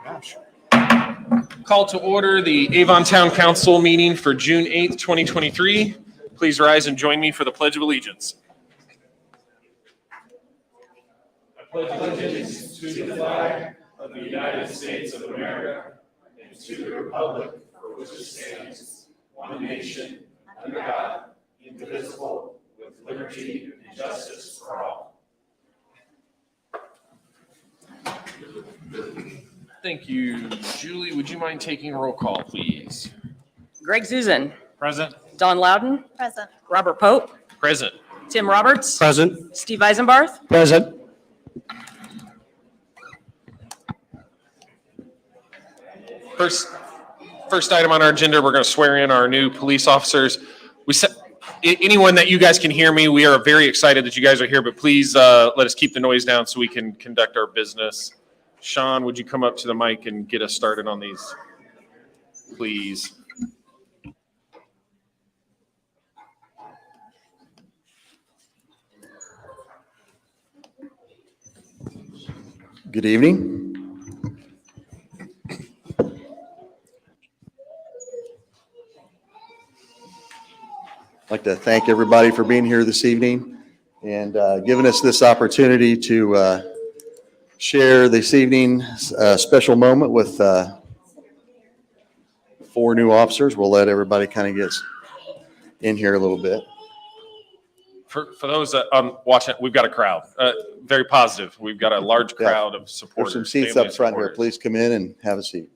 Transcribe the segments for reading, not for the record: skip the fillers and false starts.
Gosh. Call to order the Avon Town Council meeting for June 8th, 2023. Please rise and join me for the Pledge of Allegiance. I pledge allegiance to the flag of the United States of America and to the republic for which it stands, one nation, under God, indivisible, with liberty and justice for all. Thank you. Julie, would you mind taking roll call, please? Greg Zuzen. Present. Don Loudon. Present. Robert Pope. Present. Tim Roberts. Present. Steve Eisenbarth. Present. First item on our agenda, we're going to swear in our new police officers. Anyone that you guys can hear me, we are very excited that you guys are here, but please let us keep the noise down so we can conduct our business. Sean, would you come up to the mic and get us started on these, please? Good evening. I'd like to thank everybody for being here this evening and giving us this opportunity to share this evening's special moment with 4 new officers. We'll let everybody kind of get in here a little bit. For those watching, we've got a crowd, very positive. We've got a large crowd of supporters. There's some seats up front here. Please come in and have a seat.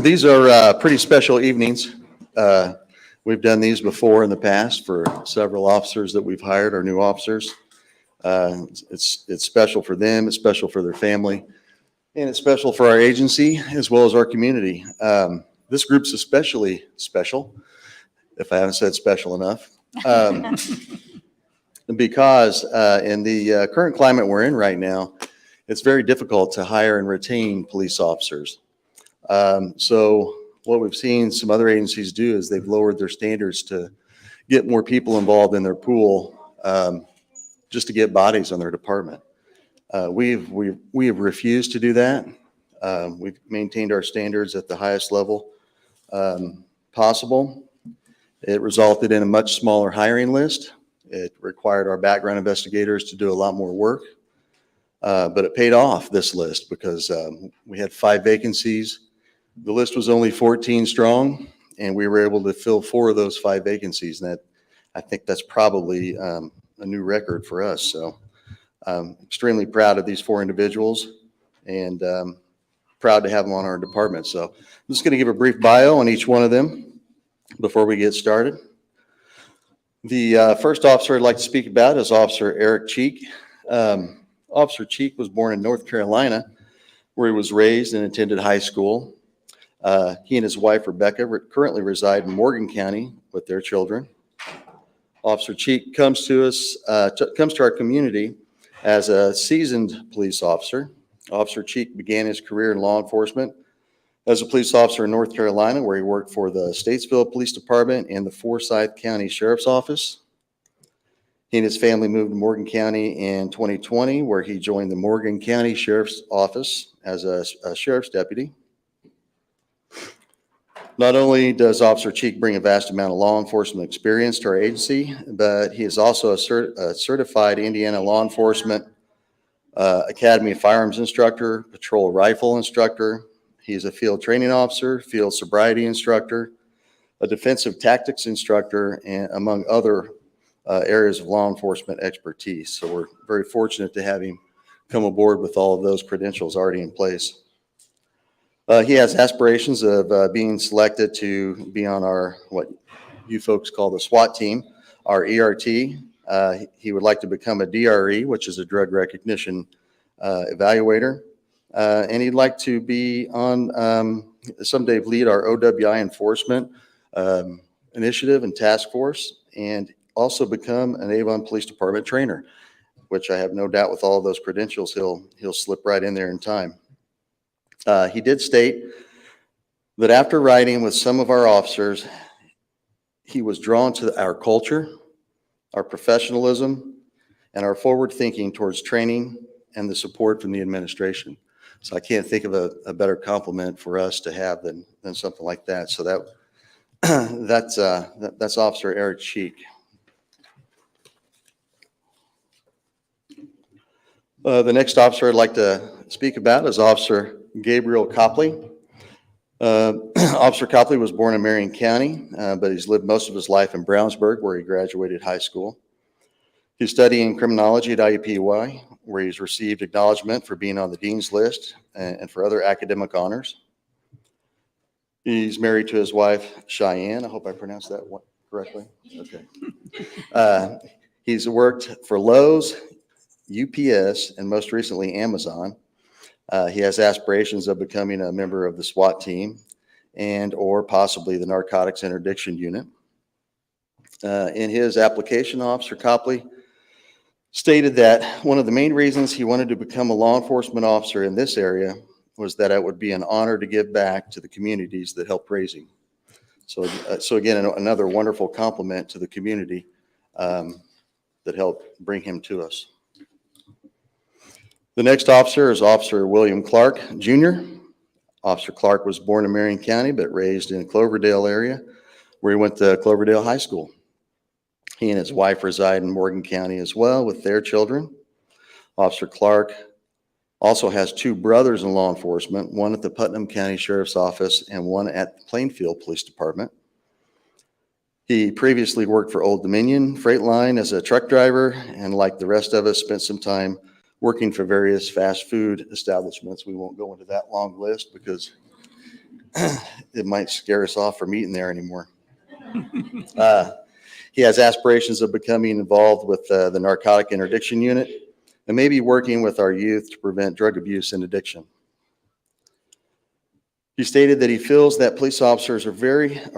These are pretty special evenings. We've done these before in the past for several officers that we've hired, our new officers. It's special for them, it's special for their family, and it's special for our agency as well as our community. This group's especially special, if I haven't said special enough, because in the current climate we're in right now, it's very difficult to hire and retain police officers. So what we've seen some other agencies do is they've lowered their standards to get more people involved in their pool, just to get bodies on their department. We have refused to do that. We've maintained our standards at the highest level possible. It resulted in a much smaller hiring list. It required our background investigators to do a lot more work, but it paid off, this list, because we had 5 vacancies. The list was only 14 strong, and we were able to fill 4 of those 5 vacancies. And I think that's probably a new record for us. So I'm extremely proud of these 4 individuals and proud to have them on our department. So I'm just going to give a brief bio on each one of them before we get started. The first officer I'd like to speak about is Officer Eric Cheek. Officer Cheek was born in North Carolina, where he was raised and attended high school. He and his wife, Rebecca, currently reside in Morgan County with their children. Officer Cheek comes to our community as a seasoned police officer. Officer Cheek began his career in law enforcement as a police officer in North Carolina, where he worked for the Statesville Police Department and the Forsyth County Sheriff's Office. He and his family moved to Morgan County in 2020, where he joined the Morgan County Sheriff's Office as a sheriff's deputy. Not only does Officer Cheek bring a vast amount of law enforcement experience to our agency, but he is also a certified Indiana Law Enforcement Academy Firearms instructor, patrol rifle instructor. He is a field training officer, field sobriety instructor, a defensive tactics instructor, and among other areas of law enforcement expertise. So we're very fortunate to have him come aboard with all of those credentials already in place. He has aspirations of being selected to be on our, what you folks call the SWAT team, our ERT. He would like to become a DRE, which is a drug recognition evaluator. And he'd like to be on, someday lead our OWI enforcement initiative and task force, and also become an Avon Police Department trainer, which I have no doubt with all of those credentials, he'll slip right in there in time. He did state that after riding with some of our officers, he was drawn to our culture our professionalism, and our forward thinking towards training and the support from the administration. So I can't think of a better compliment for us to have than something like that. So that's Officer Eric Cheek. The next officer I'd like to speak about is Officer Gabriel Copley. Officer Copley was born in Marion County, but he's lived most of his life in Brownsburg, where he graduated high school. He's studying criminology at IUPUI, where he's received acknowledgement for being on the Dean's List and for other academic honors. He's married to his wife, Cheyenne. I hope I pronounced that correctly. Okay. He's worked for Lowe's, UPS, and most recently Amazon. He has aspirations of becoming a member of the SWAT team and or possibly the Narcotics Interdiction Unit. In his application, Officer Copley stated that one of the main reasons he wanted to become a law enforcement officer in this area was that it would be an honor to give back to the communities that helped raise him. So again, another wonderful compliment to the community that helped bring him to us. The next officer is Officer William Clark, Jr. Officer Clark was born in Marion County, but raised in Cloverdale area, where he went to Cloverdale High School. He and his wife reside in Morgan County as well with their children. Officer Clark also has two brothers in law enforcement, one at the Putnam County Sheriff's Office and one at the Plainfield Police Department. He previously worked for Old Dominion Freight Line as a truck driver, and like the rest of us, spent some time working for various fast food establishments. We won't go into that long list because it might scare us off from eating there anymore. He has aspirations of becoming involved with the Narcotic Interdiction Unit and maybe working with our youth to prevent drug abuse and addiction. He stated that he feels that police officers are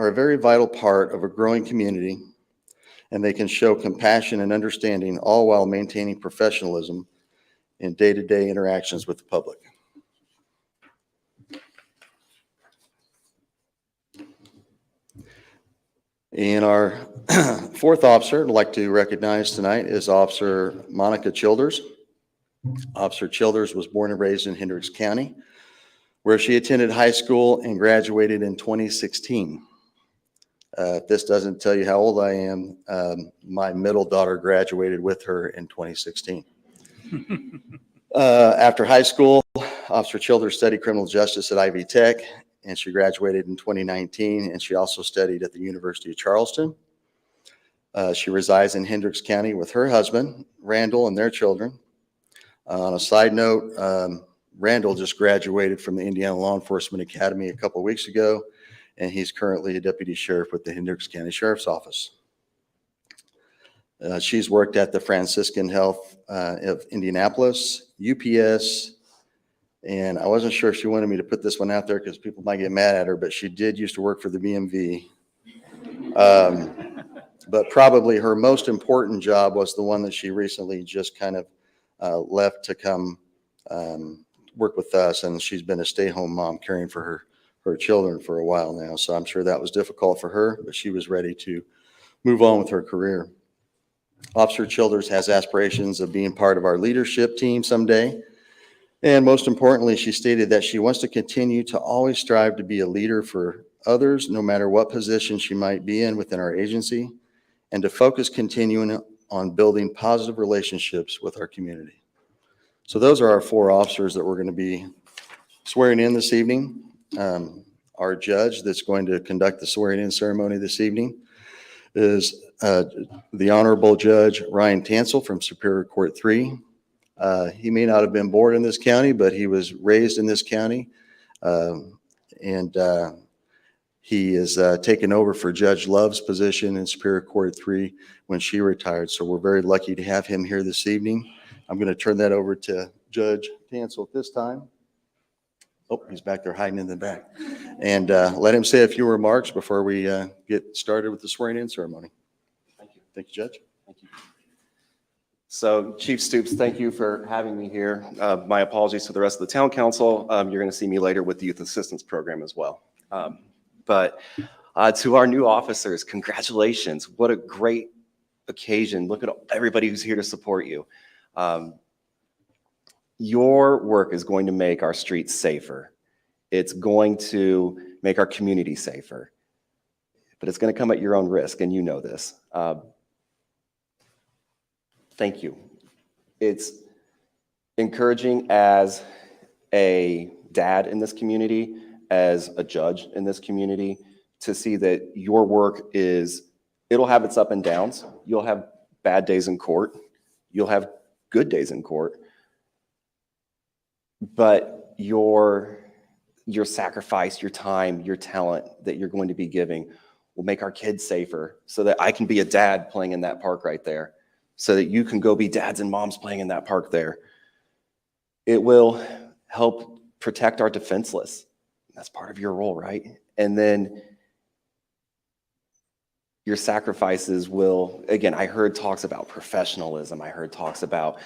a very vital part of a growing community, and they can show compassion and understanding, all while maintaining professionalism in day-to-day interactions with the public. And our fourth officer I'd like to recognize tonight is Officer Monica Childers. Officer Childers was born and raised in Hendricks County, where she attended high school and graduated in 2016. If this doesn't tell you how old I am, my middle daughter graduated with her in 2016. After high school, Officer Childers studied criminal justice at Ivy Tech, and she graduated in 2019, and she also studied at the University of Charleston. She resides in Hendricks County with her husband, Randall, and their children. On a side note, Randall just graduated from the Indiana Law Enforcement Academy a couple of weeks ago, and he's currently a deputy sheriff with the Hendricks County Sheriff's Office. She's worked at the Franciscan Health of Indianapolis, UPS, and I wasn't sure if she wanted me to put this one out there because people might get mad at her, but she did used to work for the BMV. But probably her most important job was the one that she recently just kind of left to come work with us, and she's been a stay-home mom caring for her children for a while now. So I'm sure that was difficult for her, but she was ready to move on with her career. Officer Childers has aspirations of being part of our leadership team someday. And most importantly, she stated that she wants to continue to always strive to be a leader for others, no matter what position she might be in within our agency, and to focus continuing on building positive relationships with our community. So those are our four officers that we're going to be swearing in this evening. Our judge that's going to conduct the swearing in ceremony this evening is the Honorable Judge Ryan Tansel from Superior Court 3. He may not have been born in this county, but he was raised in this county. And he is taken over for Judge Love's position in Superior Court 3 when she retired. So we're very lucky to have him here this evening. I'm going to turn that over to Judge Tansel at this time. Oh, he's back there hiding in the back. And let him say a few remarks before we get started with the swearing-in ceremony. Thank you. Thank you, Judge. Thank you. So Chief Stoops, thank you for having me here. My apologies to the rest of the town council. You're going to see me later with the youth assistance program as well. But to our new officers, congratulations. What a great occasion, look at everybody who's here to support you. Your work is going to make our streets safer. It's going to make our community safer, but it's going to come at your own risk, and you know this. Thank you. It's encouraging as a dad in this community, as a judge in this community, to see that your work it'll have its up and downs. You'll have bad days in court. You'll have good days in court. But your sacrifice, your time, your talent that you're going to be giving will make our kids safer, so that I can be a dad playing in that park right there, so that you can go be dads and moms playing in that park there. It will help protect our defenseless. That's part of your role, right? And then your sacrifices will, again, I heard talks about professionalism. I heard talks about,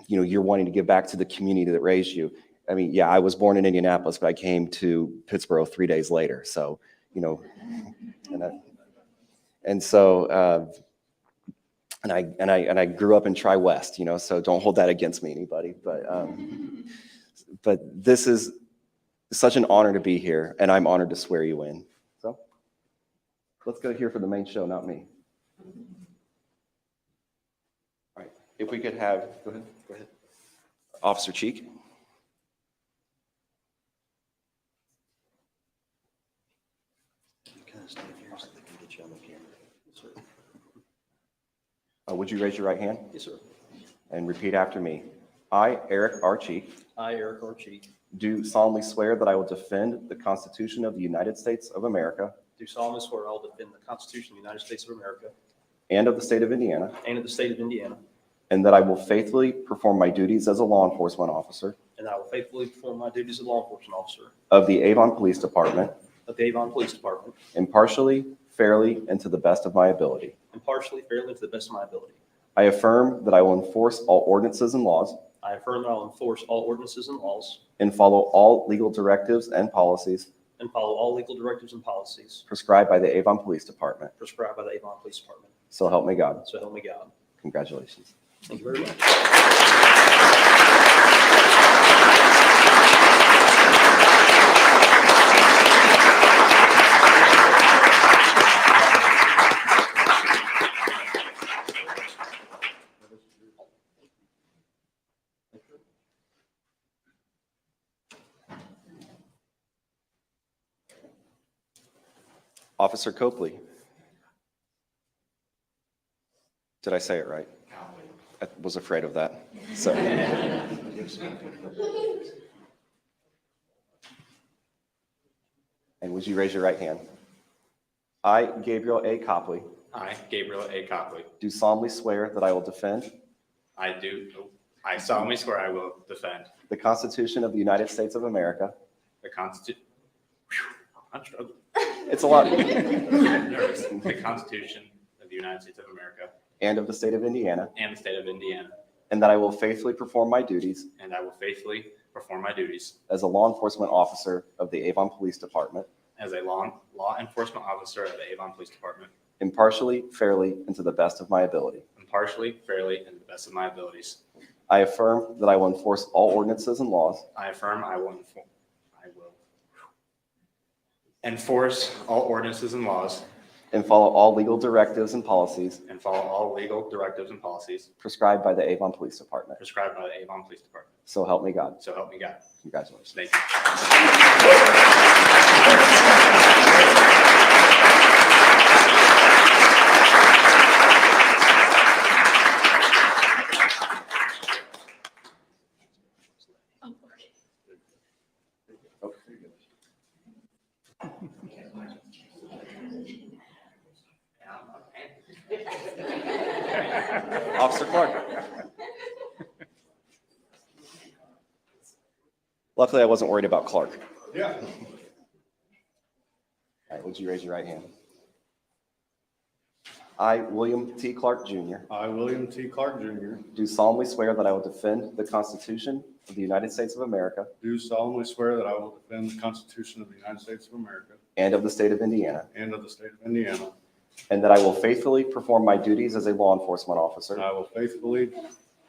you're wanting to give back to the community that raised you. I mean, yeah, I was born in Indianapolis, but I came to Pittsburgh 3 days later. So, and I grew up in Tri-West, so don't hold that against me, anybody. But this is such an honor to be here, and I'm honored to swear you in. So let's go here for the main show, not me. All right, if we could have, go ahead. Officer Cheek. Would you raise your right hand? Yes, sir. And repeat after me. I, Eric R. Cheek, I, Eric R. Cheek, do solemnly swear that I will defend the Constitution of the United States of America do solemnly swear I will defend the Constitution of the United States of America and of the state of Indiana, and of the state of Indiana, and that I will faithfully perform my duties as a law enforcement officer and that I will faithfully perform my duties as a law enforcement officer of the Avon Police Department of the Avon Police Department, impartially, fairly, and to the best of my ability. impartially, fairly, to the best of my ability. I affirm that I will enforce all ordinances and laws I affirm that I will enforce all ordinances and laws and follow all legal directives and policies and follow all legal directives and policies prescribed by the Avon Police Department. prescribed by the Avon Police Department. So help me God. So help me God. Congratulations. Thank you very much. Officer Copley. Did I say it right? I was afraid of that. So. And would you raise your right hand? I, Gabriel A. Copley, I, Gabriel A. Copley, do solemnly swear that I will defend I solemnly swear I will defend the Constitution of the United States of America. the Constitution. I'm struggling. It's a lot. Nervous. The Constitution of the United States of America And of the state of Indiana. and the state of Indiana, And that I will faithfully perform my duties and I will faithfully perform my duties as a law enforcement officer of the Avon Police Department, as a law enforcement officer of the Avon Police Department, impartially, fairly, and to the best of my ability. impartially, fairly, and to the best of my abilities. I affirm that I will enforce all ordinances and laws I affirm I will enforce all ordinances and laws and follow all legal directives and policies and follow all legal directives and policies prescribed by the Avon Police Department. prescribed by the Avon Police Department. So help me God. So help me God. Congratulations. Thank you. Officer Clark. Luckily, I wasn't worried about Clark. Yeah. All right, would you raise your right hand? I, William T. Clark Jr., I, William T. Clark Jr., do solemnly swear that I will defend the Constitution of the United States of America do solemnly swear that I will defend the Constitution of the United States of America and of the state of Indiana, and of the state of Indiana, and that I will faithfully perform my duties as a law enforcement and officer I will faithfully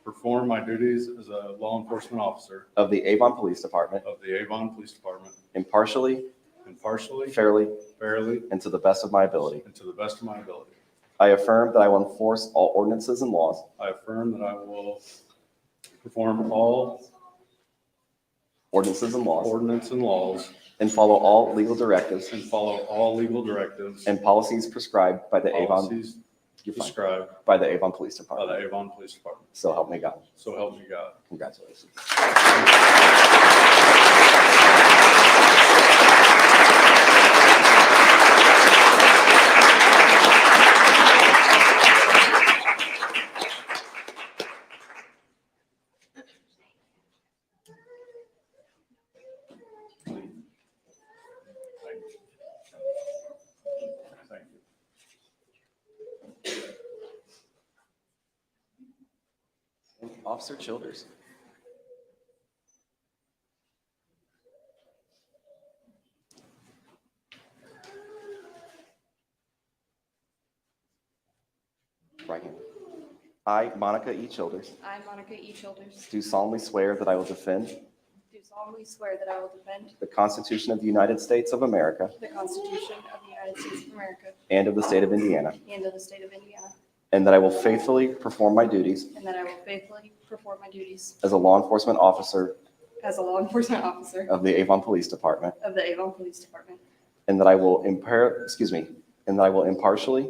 perform my duties as a law enforcement officer of the Avon Police Department of the Avon Police Department impartially, impartially, fairly, fairly, and to the best of my ability. and to the best of my ability. I affirm that I will enforce all ordinances and laws I affirm that I will perform all ordinances and laws, ordinance and laws and follow all legal directives and follow all legal directives and policies prescribed by the Avon, policies you're fine, prescribed by the Avon Police by Department. the Avon Police Department. So help me God. So help me God. Congratulations. Thank you. Officer Childers. Right hand. I, Monica E. Childers, I, Monica E. Childers, do solemnly swear that I will defend do solemnly swear that I will defend the Constitution of the United States of America the Constitution of the United States of America and of the state of Indiana, and of the state of Indiana, and that I will faithfully perform my duties and that I will faithfully perform my duties as a law enforcement officer as a law enforcement officer of the Avon Police Department, of the Avon Police Department, and that I will impartially,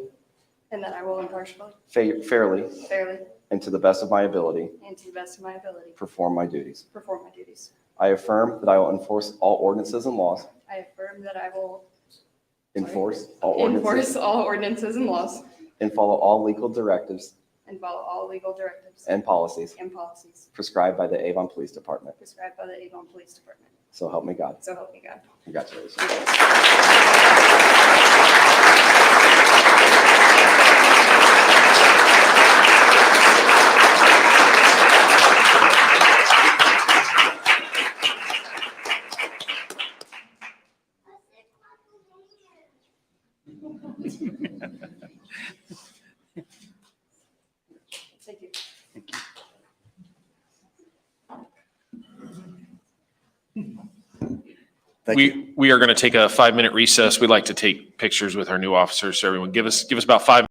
and that I will impartially, fairly, fairly, and to the best of my ability, and to the best of my ability perform my duties. perform my duties. I affirm that I will enforce all ordinances and laws, I affirm that I will enforce all ordinances, enforce all ordinances and laws and follow all legal directives and follow all legal directives and policies and policies prescribed by the Avon Police Department. prescribed by the Avon Police Department. So help me God. So help me God. Congratulations. Thank you. Thank you. We are going to take a 5-minute recess. We like to take pictures with our new officers. So everyone give us about 5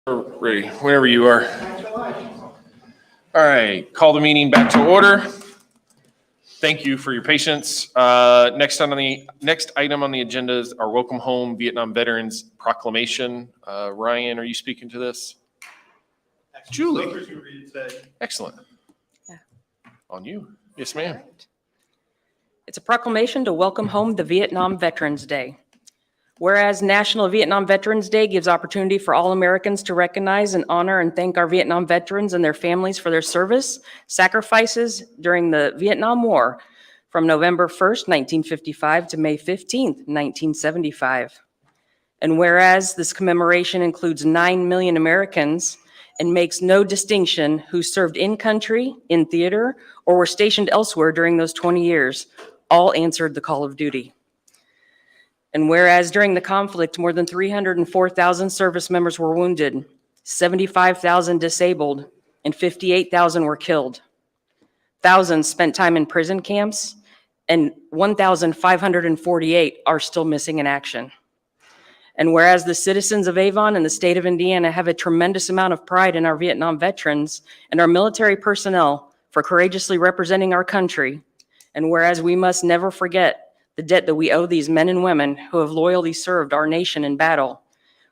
Ready, whenever you are. All right, call the meeting back to order. Thank you for your patience. Next item on the agenda is our Welcome Home Vietnam Veterans Proclamation. Ryan, are you speaking to this? Julie. Excellent. Yeah. On you. Yes, ma'am. It's a proclamation to welcome home the Vietnam Veterans Day. Whereas National Vietnam Veterans Day gives opportunity for all Americans to recognize and honor and thank our Vietnam veterans and their families for their service, sacrifices during the Vietnam War from November 1st, 1955 to May 15th, 1975. And whereas this commemoration includes 9 million Americans and makes no distinction who served in country, in theater, or were stationed elsewhere during those 20 years, all answered the call of duty. And whereas during the conflict, more than 304,000 service members were wounded, 75,000 disabled, and 58,000 were killed. Thousands spent time in prison camps, and 1,548 are still missing in action. And whereas the citizens of Avon and the state of Indiana have a tremendous amount of pride in our Vietnam veterans and our military personnel for courageously representing our country, and whereas we must never forget the debt that we owe these men and women who have loyally served our nation in battle.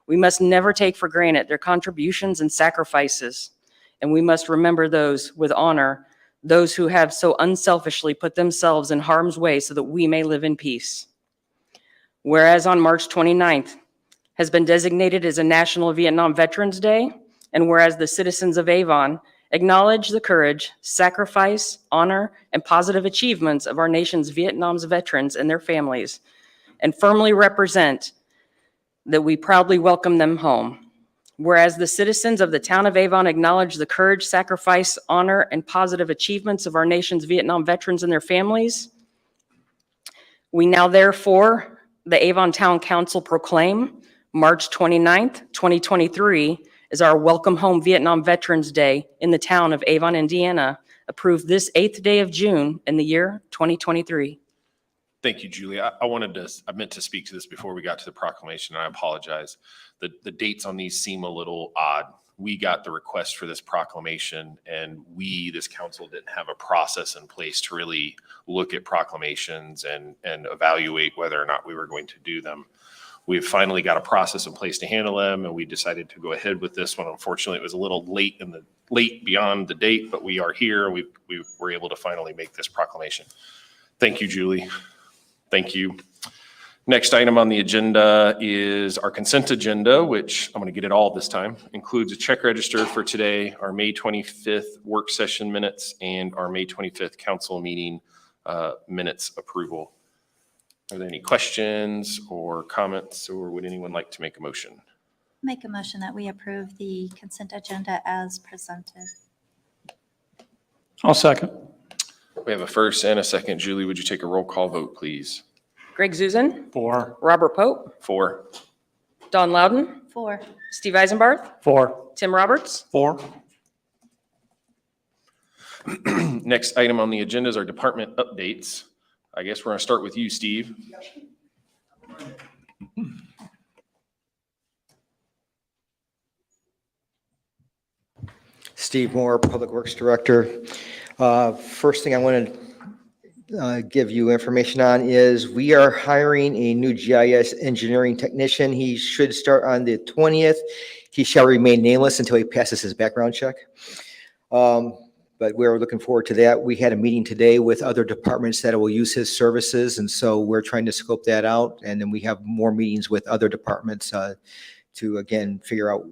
We must never take for granted their contributions and sacrifices, and we must remember those with honor, those who have so unselfishly put themselves in harm's way so that we may live in peace. Whereas on March 29th has been designated as a National Vietnam Veterans Day, and whereas the citizens of Avon acknowledge the courage, sacrifice, honor, and positive achievements of our nation's Vietnam's veterans and their families, and firmly represent that we proudly welcome them home. Whereas the citizens of the town of Avon acknowledge the courage, sacrifice, honor, and positive achievements of our nation's Vietnam veterans and their families, we now therefore, the Avon Town Council proclaim March 29th, 2023, is our Welcome Home Vietnam Veterans Day in the town of Avon, Indiana, approved this 8th day of June in the year 2023. Thank you, Julie. I meant to speak to this before we got to the proclamation, and I apologize. The dates on these seem a little odd. We got the request for this proclamation, and this council, didn't have a process in place to really look at proclamations and evaluate whether or not we were going to do them. We've finally got a process in place to handle them, and we decided to go ahead with this one. Unfortunately, it was a little late beyond the date, but we are here. We were able to finally make this proclamation. Thank you, Julie. Thank you. Next item on the agenda is our consent agenda, which I'm going to get it all this time. Includes a check register for today, our May 25th work session minutes, and our May 25th council meeting minutes approval. Are there any questions or comments, or would anyone like to make a motion? Make a motion that we approve the consent agenda as presented. I'll second. We have a first and a second. Julie, would you take a roll call vote, please? Greg Zuzen, 4. Robert Pope, 4. Don Loudon, 4. Steve Eisenbarth, 4. Tim Roberts. 4. Next item on the agenda is our department updates. I guess we're going to start with you, Steve. Steve Moore, Public Works Director. First thing I want to give you information on is we are hiring a new GIS engineering technician. He should start on the 20th. He shall remain nameless until he passes his background check. But we're looking forward to that. We had a meeting today with other departments that will use his services, and so we're trying to scope that out. And then we have more meetings with other departments to, again, figure out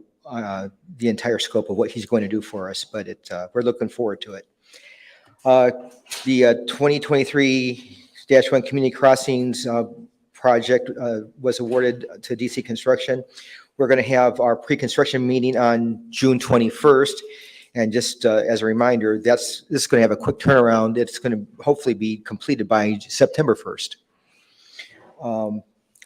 the entire scope of what he's going to do for us. But we're looking forward to it. The 2023-1 Community Crossings project was awarded to DC Construction. We're going to have our pre-construction meeting on June 21st. And just as a reminder, this is going to have a quick turnaround. It's going to hopefully be completed by September 1st.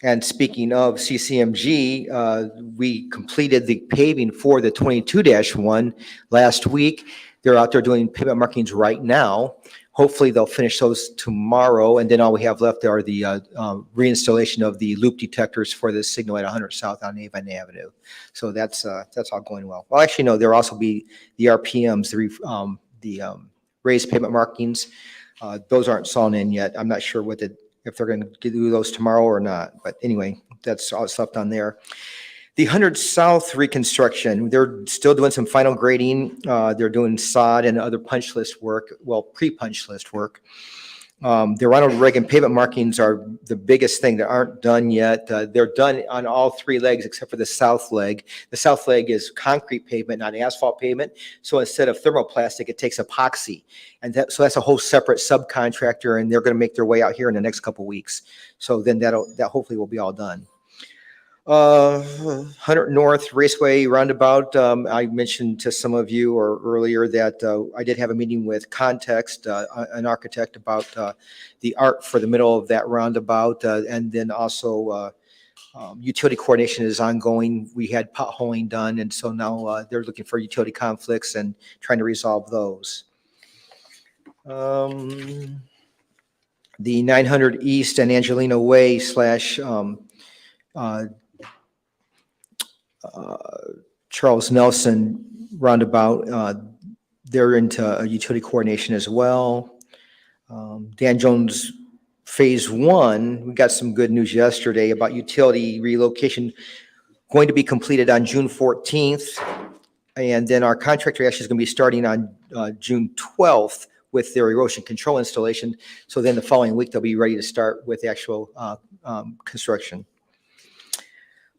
And speaking of CCMG, we completed the paving for the 22-1 last week. They're out there doing pavement markings right now. Hopefully, they'll finish those tomorrow, and then all we have left are the reinstallation of the loop detectors for the signal at 100 South on Avon Avenue. So that's all going well. Well, actually, no, there'll also be the RPMs, the raised pavement markings. Those aren't sawn in yet. I'm not sure if they're going to do those tomorrow or not. But anyway, that's all that's left on there. The 100 South reconstruction, they're still doing some final grading. They're doing sod and other punch list work, well, pre-punch list work. The Ronald Reagan pavement markings are the biggest thing that aren't done yet. They're done on all 3 legs except for the south leg. The south leg is concrete pavement, not asphalt pavement. So instead of thermoplastic, it takes epoxy. And so that's a whole separate subcontractor, and they're going to make their way out here in the next couple weeks. So then that hopefully will be all done. 100 North Raceway Roundabout. I mentioned to some of you earlier that I did have a meeting with Context, an architect, about the art for the middle of that roundabout. And then also utility coordination is ongoing. We had potholing done, and so now they're looking for utility conflicts and trying to resolve those. The 900 East and Angelina Way / Charles Nelson roundabout, they're into utility coordination as well. Dan Jones Phase 1, we got some good news yesterday about utility relocation going to be completed on June 14th. And then our contractor actually is going to be starting on June 12th with their erosion control installation. So then the following week, they'll be ready to start with the actual construction.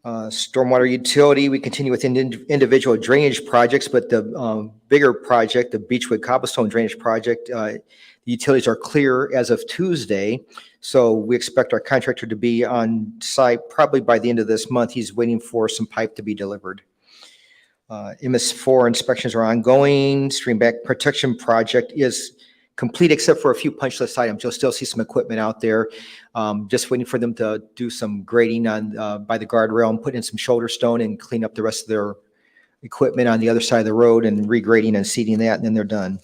Stormwater utility, we continue with individual drainage projects, but the bigger project, the Beechwood Cobblestone Drainage Project, the utilities are clear as of Tuesday. So we expect our contractor to be on site probably by the end of this month. He's waiting for some pipe to be delivered. MS4 inspections are ongoing. Stream back protection project is complete except for a few punch list items. You'll still see some equipment out there. Just waiting for them to do some grading on by the guardrail and put in some shoulder stone and clean up the rest of their equipment on the other side of the road and regrading and seeding that, and then they're done.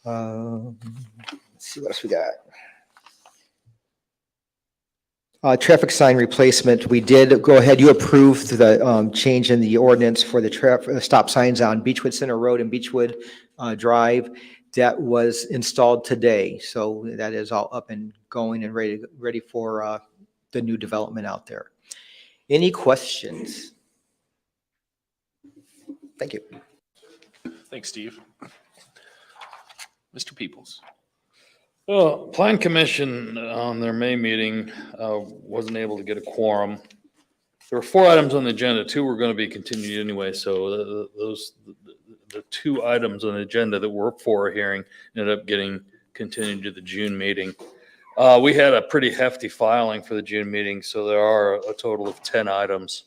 Let's see what else we got. Traffic sign replacement, we did go ahead, you approved the change in the ordinance for the stop signs on Beechwood Center Road and Beechwood Drive. That was installed today, so that is all up and going and ready for the new development out there. Any questions? Thank you. Thanks, Steve. Mr. Peoples. Well, Plan Commission on their May meeting wasn't able to get a quorum. There were 4 items on the agenda. 2 were going to be continued anyway, so the 2 items on the agenda that were for a hearing ended up getting continued to the June meeting. We had a pretty hefty filing for the June meeting, so there are a total of 10 items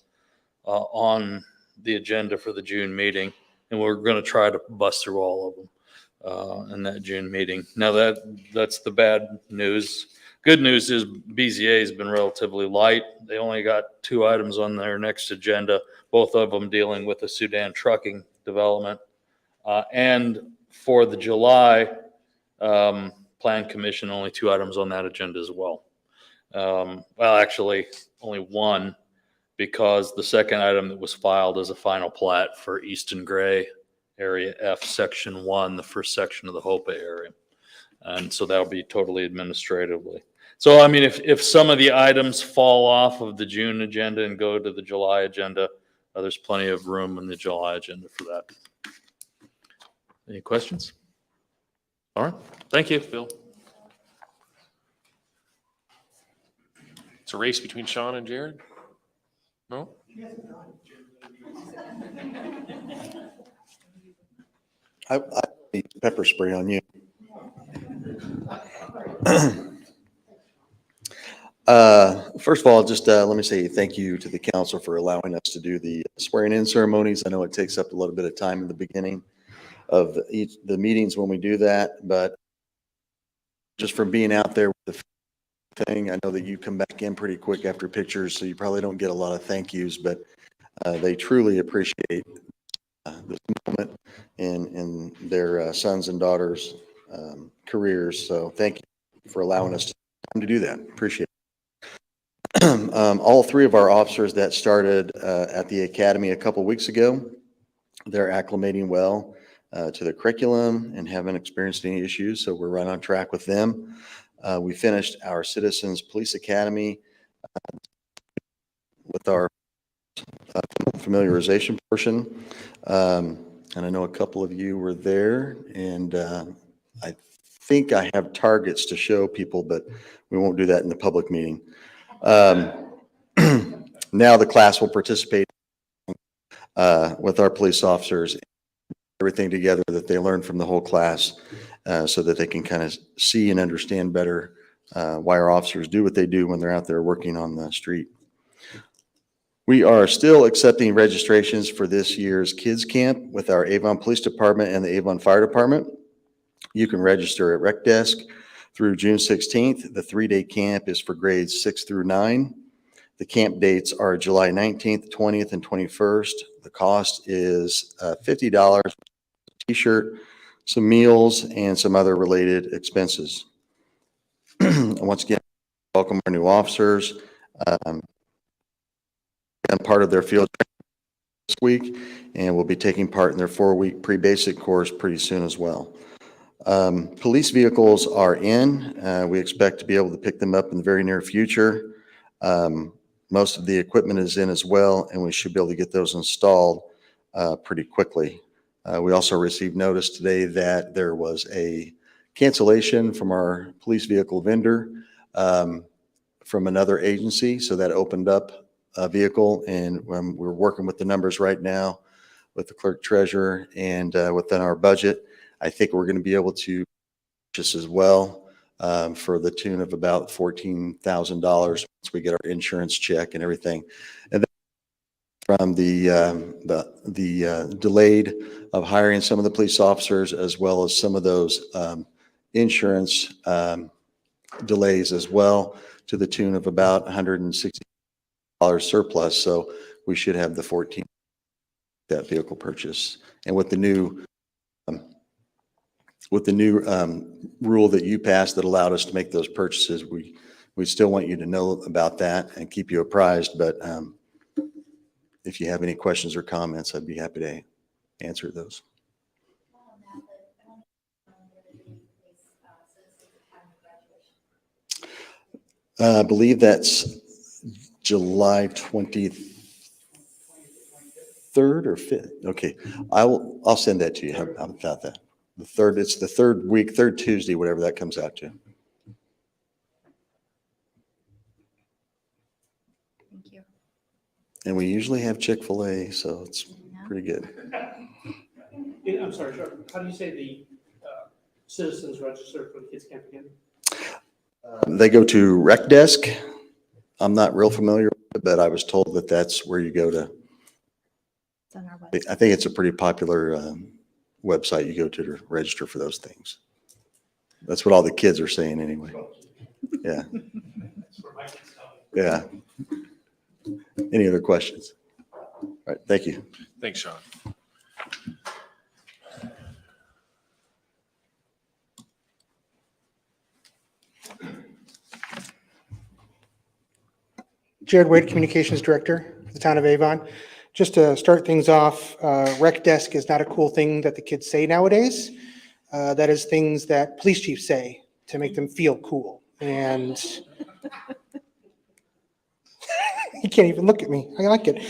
on the agenda for the June meeting, and we're going to try to bust through all of them in that June meeting. Now that's the bad news. Good news is BZA has been relatively light. They only got 2 items on their next agenda, both of them dealing with the Sudan trucking development. And for the July Plan Commission, only 2 items on that agenda as well. Well, actually, only 1, because the second item that was filed is a final plat for Easton Gray Area F, Section 1, the first section of the HOPA area. And so that'll be totally administratively. So, I mean, if some of the items fall off of the June agenda and go to the July agenda, there's plenty of room in the July agenda for that. Any questions? All right. Thank you, Bill. It's a race between Sean and Jared? No? I need pepper spray on you. First of all, just let me say thank you to the council for allowing us to do the swearing in ceremonies. I know it takes up a little bit of time in the beginning of the meetings when we do that, but just from being out there with the thing, I know that you come back in pretty quick after pictures, so you probably don't get a lot of thank yous, but they truly appreciate this moment and their sons and daughters careers. So thank you for allowing us to do that. Appreciate it. All three of our officers that started at the academy a couple weeks ago, they're acclimating well to the curriculum and haven't experienced any issues. So we're right on track with them. We finished our Citizens Police Academy with our familiarization portion. And I know a couple of you were there, and I think I have targets to show people, but we won't do that in the public meeting. Now the class will participate with our police officers, everything together that they learn from the whole class, so that they can kind of see and understand better why our officers do what they do when they're out there working on the street. We are still accepting registrations for this year's kids camp with our Avon Police Department and the Avon Fire Department. You can register at Rec Desk through June 16th. The 3-day camp is for grades 6 through 9. The camp dates are July 19th, 20th, and 21st. The cost is $50, a t-shirt, some meals, and some other related expenses. Once again, welcome our new officers. And part of their field this week, and will be taking part in their 4-week pre-basic course pretty soon as well. Police vehicles are in. We expect to be able to pick them up in the very near future. Most of the equipment is in as well, and we should be able to get those installed pretty quickly. We also received notice today that there was a cancellation from our police vehicle vendor from another agency, so that opened up a vehicle, and we're working with the numbers right now with the clerk treasurer and within our budget. I think we're going to be able to purchase as well for the tune of about $14,000 once we get our insurance check and everything. And then from the delayed of hiring some of the police officers, as well as some of those insurance delays as well, to the tune of about $160 surplus. So we should have the 14 that vehicle purchase. And with the new rule that you passed that allowed us to make those purchases, we still want you to know about that and keep you apprised. But if you have any questions or comments, I'd be happy to answer those. I believe that's July 23rd or 5th. Okay, I'll send that to you. How about that? The third, it's the third week, third Tuesday, whatever that comes out to. Thank you. And we usually have Chick-fil-A, so it's pretty good. I'm sorry, Sean. How do you say the citizens register for the kids camp again? They go to Rec Desk. I'm not real familiar with it, but I was told that that's where you go to. It's on our website. I think it's a pretty popular website you go to register for those things. That's what all the kids are saying anyway. Yeah. Yeah. Any other questions? All right, thank you. Thanks, Sean. Jared Wade, Communications Director for the town of Avon. Just to start things off, Rec Desk is not a cool thing that the kids say nowadays. That is things that police chiefs say to make them feel cool. And you can't even look at me. I like it.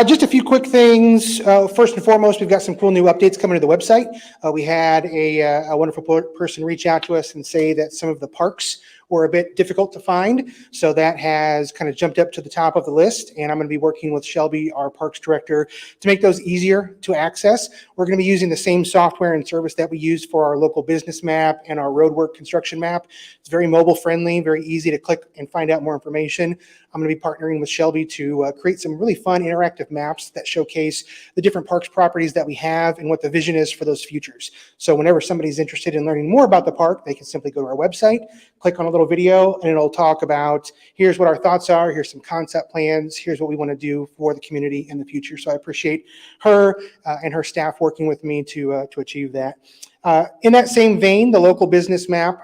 Just a few quick things. First and foremost, we've got some cool new updates coming to the website. We had a wonderful person reach out to us and say that some of the parks were a bit difficult to find. So that has kind of jumped up to the top of the list. And I'm going to be working with Shelby, our parks director, to make those easier to access. We're going to be using the same software and service that we use for our local business map and our roadwork construction map. It's very mobile friendly, very easy to click and find out more information. I'm going to be partnering with Shelby to create some really fun interactive maps that showcase the different parks properties that we have and what the vision is for those futures. So whenever somebody's interested in learning more about the park, they can simply go to our website, click on a little video, and it'll talk about, here's what our thoughts are, here's some concept plans, here's what we want to do for the community in the future. So I appreciate her and her staff working with me to achieve that. In that same vein, the local business map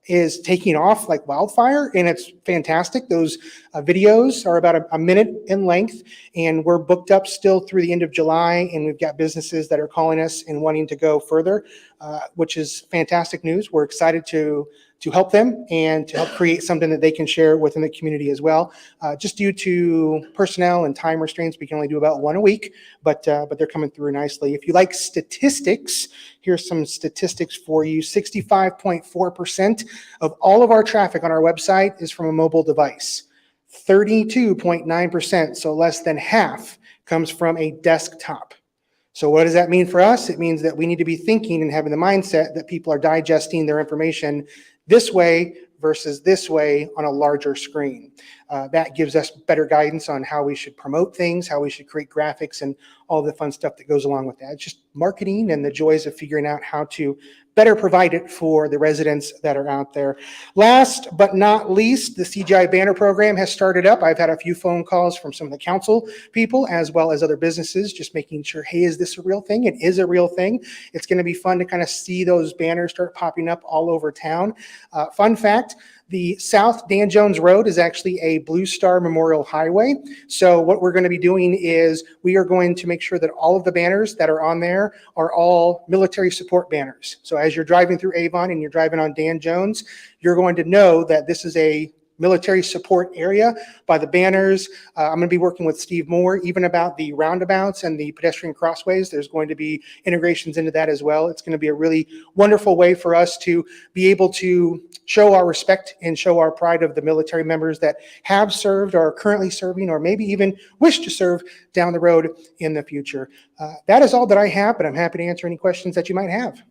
is taking off like wildfire, and it's fantastic. Those videos are about a minute in length, and we're booked up still through the end of July, and we've got businesses that are calling us and wanting to go further, which is fantastic news. We're excited to help them and to help create something that they can share within the community as well. Just due to personnel and time restraints, we can only do about one a week, but they're coming through nicely. If you like statistics, here's some statistics for you. 65.4% of all of our traffic on our website is from a mobile device. 32.9%, so less than half, comes from a desktop. So what does that mean for us? It means that we need to be thinking and having the mindset that people are digesting their information this way versus this way on a larger screen. That gives us better guidance on how we should promote things, how we should create graphics, and all the fun stuff that goes along with that. It's just marketing and the joys of figuring out how to better provide it for the residents that are out there. Last but not least, the CGI banner program has started up. I've had a few phone calls from some of the council people as well as other businesses, just making sure, hey, is this a real thing? It is a real thing. It's going to be fun to kind of see those banners start popping up all over town. Fun fact, the South Dan Jones Road is actually a Blue Star Memorial Highway. So what we're going to be doing is we are going to make sure that all of the banners that are on there are all military support banners. So as you're driving through Avon and you're driving on Dan Jones, you're going to know that this is a military support area by the banners. I'm going to be working with Steve Moore even about the roundabouts and the pedestrian crossways. There's going to be integrations into that as well. It's going to be a really wonderful way for us to be able to show our respect and show our pride of the military members that have served or are currently serving or maybe even wish to serve down the road in the future. That is all that I have, but I'm happy to answer any questions that you might have.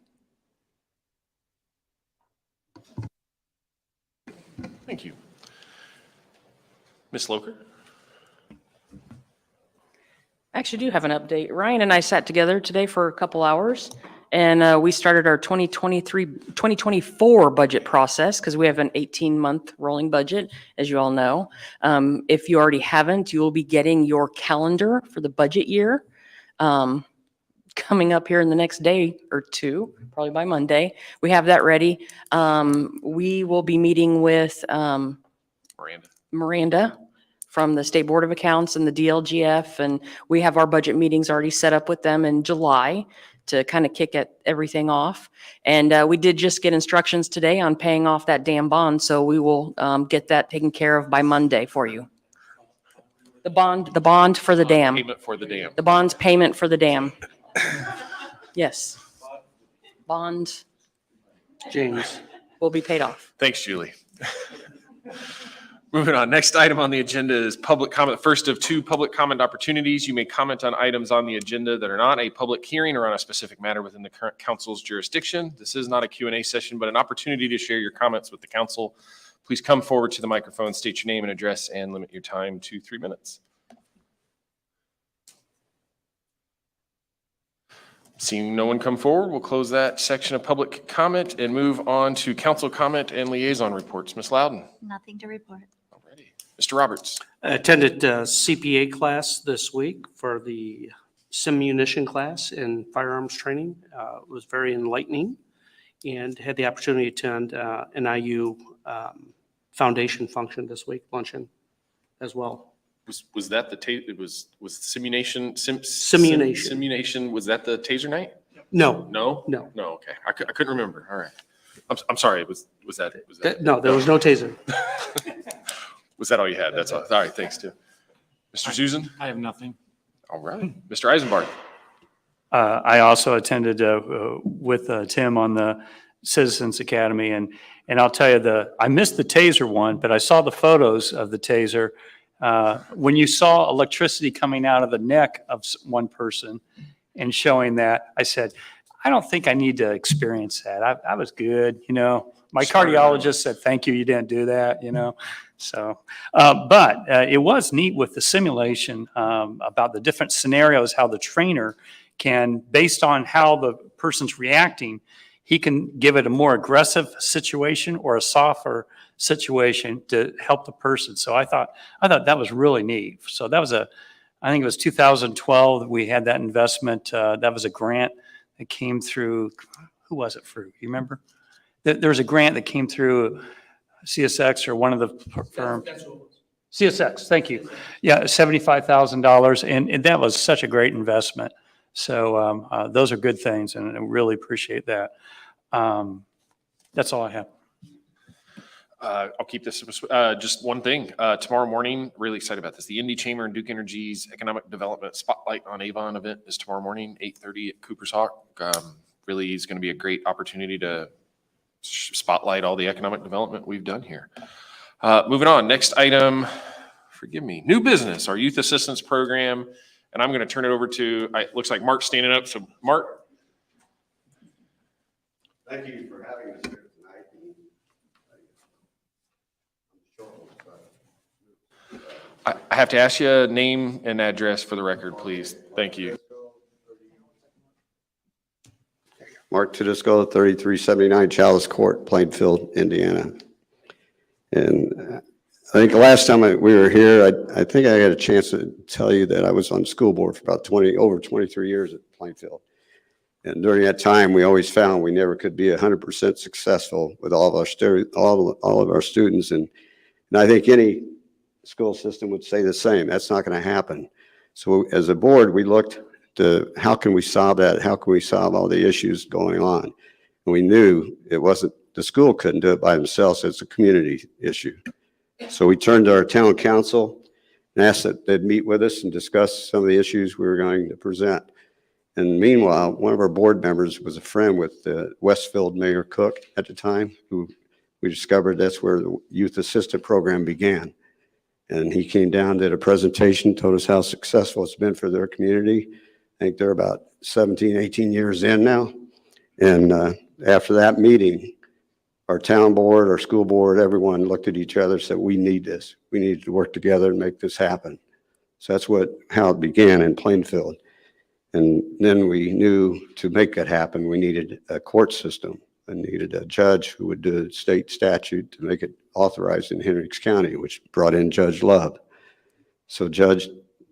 Thank you. Ms. Loker? I actually do have an update. Ryan and I sat together today for a couple hours, and we started our 2024 budget process because we have an 18-month rolling budget, as you all know. If you already haven't, you will be getting your calendar for the budget year coming up here in the next day or two, probably by Monday. We have that ready. We will be meeting with Miranda from the State Board of Accounts and the DLGF, and we have our budget meetings already set up with them in July to kind of kick everything off. And we did just get instructions today on paying off that damn bond, so we will get that taken care of by Monday for you. The bond for the dam. Payment for the dam. The bond's payment for the dam. Yes. Bond James. will be paid off. Thanks, Julie. Moving on. Next item on the agenda is public comment. First of two public comment opportunities. You may comment on items on the agenda that are not a public hearing or on a specific matter within the current council's jurisdiction. This is not a Q&A session, but an opportunity to share your comments with the council. Please come forward to the microphone, state your name and address, and limit your time to 3 minutes. Seeing no one come forward, we'll close that section of public comment and move on to council comment and liaison reports. Ms. Loudon. Nothing to report. Alrighty. Mr. Roberts. I attended CPA class this week for the simunition class in firearms training. It was very enlightening and had the opportunity to attend an IU foundation function this week, luncheon as well. Was that the it was simulation Simunation. was that the taser night? No. No. Okay, I couldn't remember. All right, I'm sorry. Was that No, there was no taser. Was that all you had? That's all. All right, thanks too. Mr. Susan. I have nothing. All right, Mr. Eisenbart. I also attended with Tim on the Citizens Academy, and I'll tell you I missed the taser one, but I saw the photos of the taser. When you saw electricity coming out of the neck of one person and showing that, I said, I don't think I need to experience that. I was good, My cardiologist said, thank you, you didn't do that, So, but it was neat with the simulation about the different scenarios, how the trainer can, based on how the person's reacting, he can give it a more aggressive situation or a softer situation to help the person. So I thought that was really neat. So that was I think it was 2012 that we had that investment. That was a grant that came through, who was it through? You remember? There was a grant that came through CSX or one of the firms. CSX, thank you. Yeah, $75,000, and that was such a great investment. So those are good things, and I really appreciate that. That's all I have. I'll keep this, just one thing. Tomorrow morning, really excited about this. The Indy Chamber and Duke Energy's Economic Development Spotlight on Avon event is tomorrow morning, 8:30 at Cooper's Hawk. Really is going to be a great opportunity to spotlight all the economic development we've done here. Moving on, next item, forgive me, new business, our youth assistance program. And I'm going to turn it over to, it looks like Mark's standing up. So Mark. Thank you for having us here tonight. I have to ask you a name and address for the record, please. Thank you. Mark Tedisco, 3379 Chalice Court, Plainfield, Indiana. And I think the last time we were here, I think I had a chance to tell you that I was on school board for about over 23 years at Plainfield. And during that time, we always found we never could be 100% successful with all of our students. And I think any school system would say the same. That's not going to happen. So as a board, we looked to how can we solve that? How can we solve all the issues going on? And we knew it wasn't, the school couldn't do it by themselves. It's a community issue. So we turned to our town council and asked that they'd meet with us and discuss some of the issues we were going to present. And meanwhile, one of our board members was a friend with Westfield Mayor Cook at the time, who we discovered that's where the youth assistant program began. And he came down, did a presentation, told us how successful it's been for their community. I think they're about 17, 18 years in now. And after that meeting, our town board, our school board, everyone looked at each other and said, we need this. We need to work together and make this happen. So that's how it began in Plainfield. And then we knew to make it happen, we needed a court system. I needed a judge who would do a state statute to make it authorized in Hendricks County, which brought in Judge Love. So Judge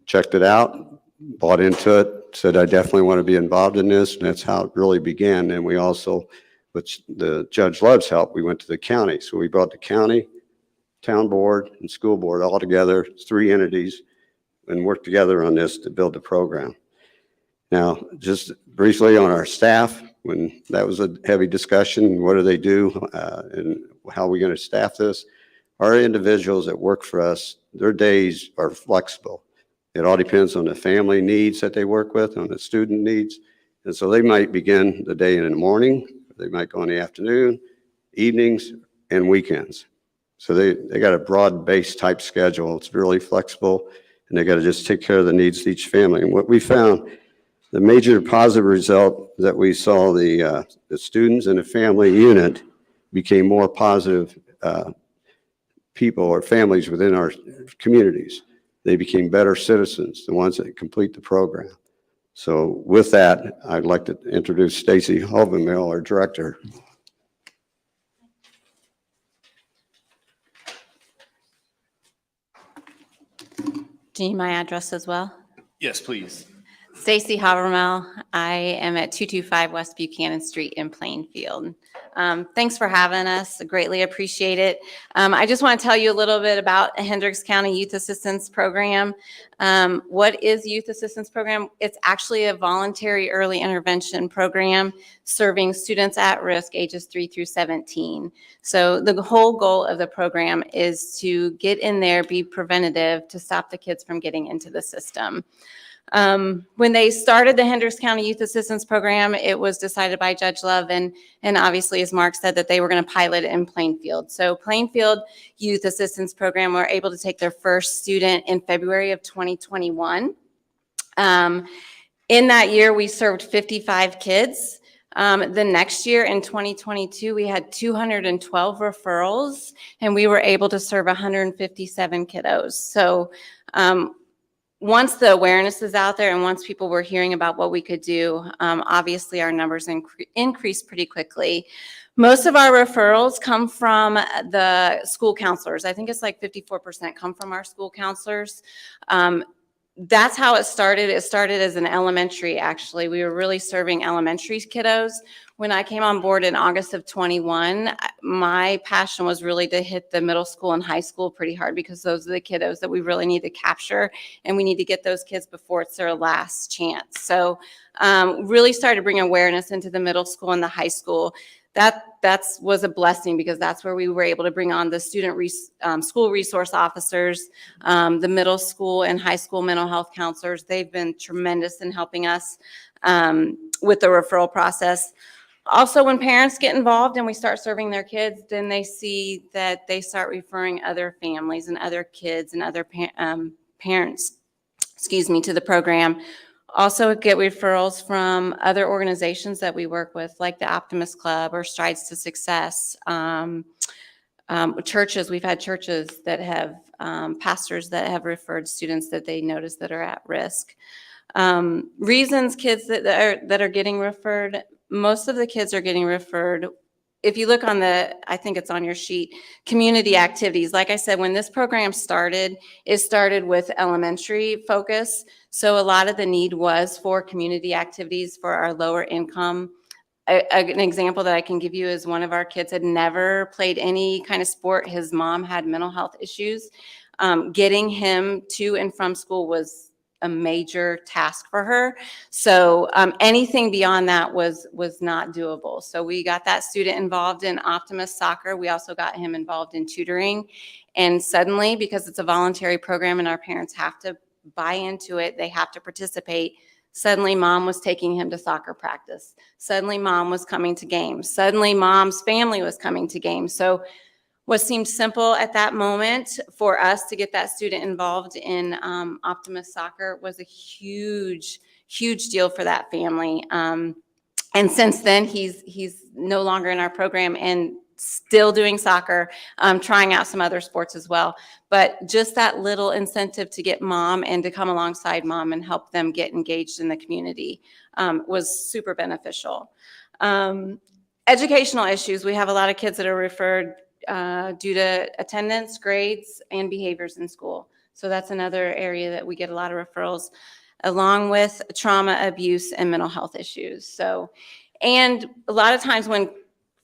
checked it out, bought into it, said, I definitely want to be involved in this. And that's how it really began. And we also, with the Judge Love's help, we went to the county. So we brought the county, town board, and school board all together, 3 entities, and worked together on this to build the program. Now, just briefly on our staff, when that was a heavy discussion, what do they do and how are we going to staff this? Our individuals that work for us, their days are flexible. It all depends on the family needs that they work with, on the student needs. And so they might begin the day in the morning, they might go in the afternoon, evenings, and weekends. So they got a broad-based type schedule. It's really flexible, and they got to just take care of the needs of each family. And what we found, the major positive result that we saw, the students and the family unit became more positive people or families within our communities. They became better citizens, the ones that complete the program. So with that, I'd like to introduce Stacy Hovenmill, our director. Do you need my address as well? Yes, please. Stacy Habermel. I am at 225 West Buchanan Street in Plainfield. Thanks for having us. I greatly appreciate it. I just want to tell you a little bit about a Hendricks County Youth Assistance Program. What is Youth Assistance Program? It's actually a voluntary early intervention program serving students at risk ages 3 through 17. So the whole goal of the program is to get in there, be preventative, to stop the kids from getting into the system. When they started the Hendricks County Youth Assistance Program, it was decided by Judge Love and obviously, as Mark said, that they were going to pilot it in Plainfield. So Plainfield Youth Assistance Program were able to take their first student in February of 2021. In that year, we served 55 kids. The next year in 2022, we had 212 referrals and we were able to serve 157 kiddos. So, once the awareness is out there and once people were hearing about what we could do, obviously our numbers increased pretty quickly. Most of our referrals come from the school counselors. I think it's like 54% come from our school counselors. that's how it started. It started as an elementary, actually. We were really serving elementary kiddos. When I came on board in August of 21, my passion was really to hit the middle school and high school pretty hard, because those are the kiddos that we really need to capture, and we need to get those kids before it's their last chance. So really started to bring awareness into the middle school and the high school. That was a blessing, because that's where we were able to bring on the school resource officers, the middle school and high school mental health counselors. They've been tremendous in helping us with the referral process. Also, when parents get involved and we start serving their kids, then they see that they start referring other families and other kids and other parents, to the program. Also get referrals from other organizations that we work with, like the Optimist Club or Strides to Success. Churches, we've had churches that have pastors that have referred students that they notice that are at risk. Reasons kids that are getting referred, most of the kids are getting referred. If you look on I think it's on your sheet, community activities. Like I said, when this program started, it started with elementary focus. So a lot of the need was for community activities for our lower income. An example that I can give you is one of our kids had never played any kind of sport. His mom had mental health issues. Getting him to and from school was a major task for her. So anything beyond that was not doable. So we got that student involved in Optimist Soccer. We also got him involved in tutoring. And suddenly, because it's a voluntary program and our parents have to buy into it, they have to participate. Suddenly mom was taking him to soccer practice. Suddenly mom was coming to games. Suddenly mom's family was coming to games. So what seemed simple at that moment for us to get that student involved in Optimist Soccer was a huge, huge deal for that family. And since then, he's no longer in our program and still doing soccer, trying out some other sports as well. But just that little incentive to get mom and to come alongside mom and help them get engaged in the community was super beneficial. Educational issues. We have a lot of kids that are referred due to attendance, grades, and behaviors in school. So that's another area that we get a lot of referrals, along with trauma, abuse, and mental health issues. So, and a lot of times when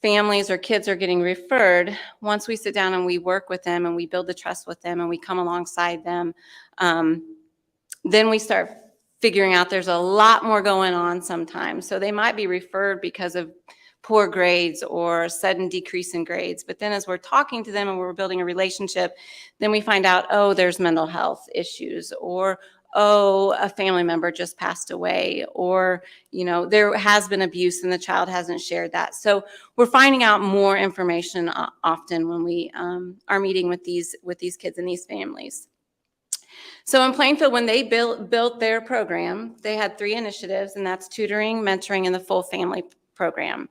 families or kids are getting referred, once we sit down and we work with them and we build the trust with them and we come alongside them, then we start figuring out there's a lot more going on sometimes. So they might be referred because of poor grades or sudden decrease in grades. But then as we're talking to them and we're building a relationship, then we find out, oh, there's mental health issues, or, oh, a family member just passed away, or, there has been abuse and the child hasn't shared that. So we're finding out more information often when we are meeting with these kids and these families. So in Plainfield, when they built their program, they had 3 initiatives, and that's tutoring, mentoring, and the full family program.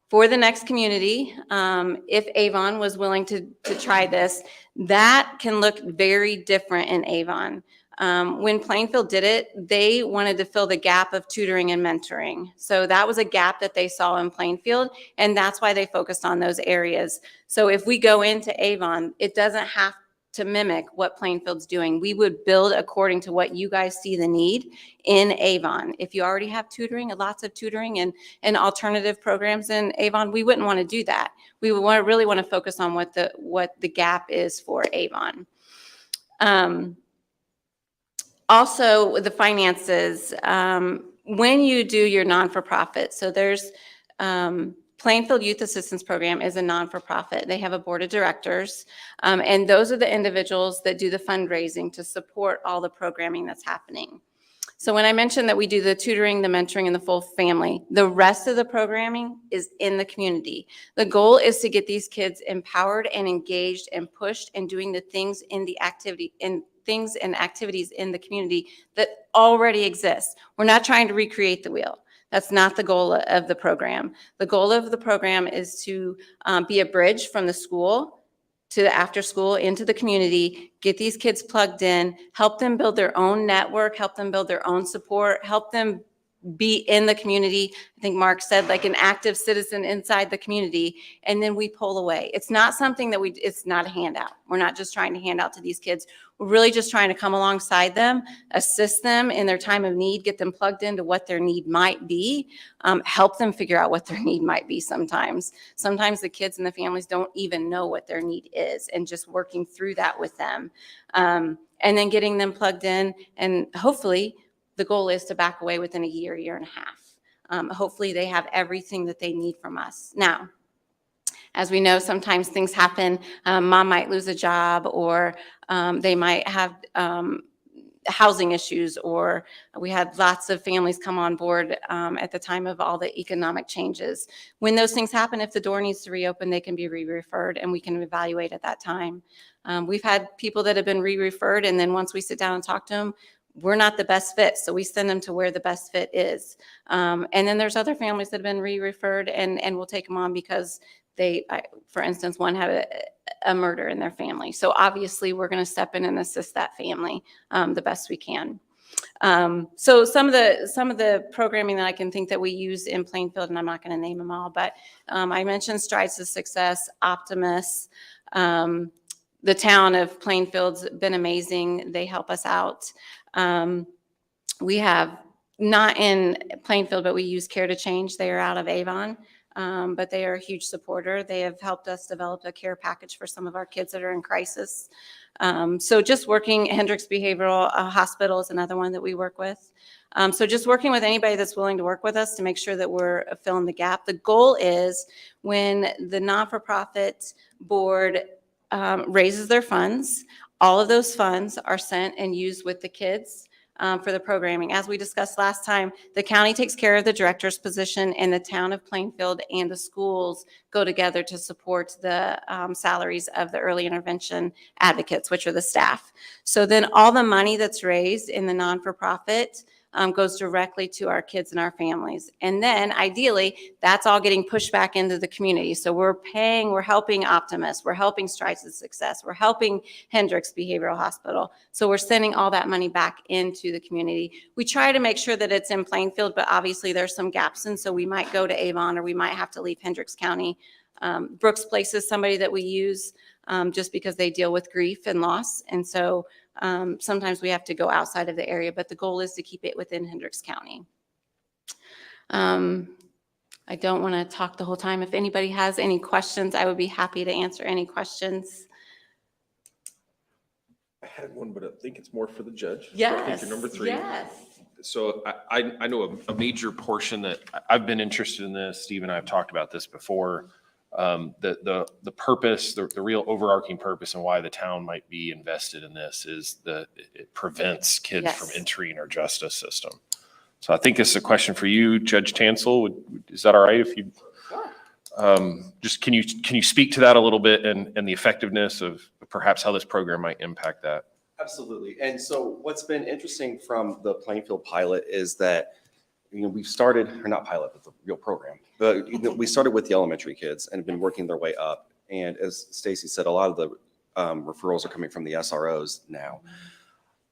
For the next community, if Avon was willing to try this, that can look very different in Avon. When Plainfield did it, they wanted to fill the gap of tutoring and mentoring. So that was a gap that they saw in Plainfield, and that's why they focused on those areas. So if we go into Avon, it doesn't have to mimic what Plainfield's doing. We would build according to what you guys see the need in Avon. If you already have tutoring, lots of tutoring and alternative programs in Avon, we wouldn't want to do that. We would really want to focus on what the gap is for Avon. Also, the finances, when you do your non-for-profit, so there's Plainfield Youth Assistance Program is a non-for-profit. They have a board of directors, and those are the individuals that do the fundraising to support all the programming that's happening. So when I mentioned that we do the tutoring, the mentoring, and the full family, the rest of the programming is in the community. The goal is to get these kids empowered and engaged and pushed and doing the things in the activity, things and activities in the community that already exist. We're not trying to recreate the wheel. That's not the goal of the program. The goal of the program is to be a bridge from the school to the after school into the community, get these kids plugged in, help them build their own network, help them build their own support, help them be in the community. I think Mark said like an active citizen inside the community, and then we pull away. It's not something that it's not a handout. We're not just trying to hand out to these kids. We're really just trying to come alongside them, assist them in their time of need, get them plugged into what their need might be, help them figure out what their need might be sometimes. Sometimes the kids and the families don't even know what their need is, and just working through that with them. And then getting them plugged in, and hopefully the goal is to back away within a year, year and a half. Hopefully they have everything that they need from us. Now, as we know, sometimes things happen. Mom might lose a job, or they might have housing issues, or we had lots of families come on board at the time of all the economic changes. When those things happen, if the door needs to reopen, they can be re-referred, and we can evaluate at that time. We've had people that have been re-referred, and then once we sit down and talk to them, we're not the best fit, so we send them to where the best fit is. And then there's other families that have been re-referred, and we'll take them on because for instance, one had a murder in their family. So obviously we're going to step in and assist that family the best we can. So some of the programming that I can think that we use in Plainfield, and I'm not going to name them all, but I mentioned Strides to Success, Optimus. The town of Plainfield's been amazing. They help us out. We have, not in Plainfield, but we use Care to Change. They are out of Avon. But they are a huge supporter. They have helped us develop a care package for some of our kids that are in crisis. So just working, Hendricks Behavioral Hospital is another one that we work with. So just working with anybody that's willing to work with us to make sure that we're filling the gap. The goal is when the not-for-profit board raises their funds, all of those funds are sent and used with the kids for the programming. As we discussed last time, the county takes care of the director's position, and the town of Plainfield and the schools go together to support the salaries of the early intervention advocates, which are the staff. So then all the money that's raised in the non-for-profit goes directly to our kids and our families. And then ideally, that's all getting pushed back into the community. So we're helping Optimus, we're helping Strides to Success, we're helping Hendricks Behavioral Hospital. So we're sending all that money back into the community. We try to make sure that it's in Plainfield, but obviously there's some gaps. And so we might go to Avon, or we might have to leave Hendricks County. Brooks Place is somebody that we use just because they deal with grief and loss. And so sometimes we have to go outside of the area, but the goal is to keep it within Hendricks County. I don't want to talk the whole time. If anybody has any questions, I would be happy to answer any questions. I had one, but I think it's more for the judge. Yes. I think you're number 3. Yes. So I know a major portion that I've been interested in this. Steve and I have talked about this before. The purpose, the real overarching purpose, and why the town might be invested in this is it prevents kids from entering our justice system. So I think this is a question for you, Judge Tansel. Is that all right if you? Just can you speak to that a little bit, and the effectiveness of perhaps how this program might impact that? Absolutely. And so what's been interesting from the Plainfield pilot is that, we've started, or not pilot, but the real program, but we started with the elementary kids and have been working their way up. And as Stacy said, a lot of the referrals are coming from the SROs now.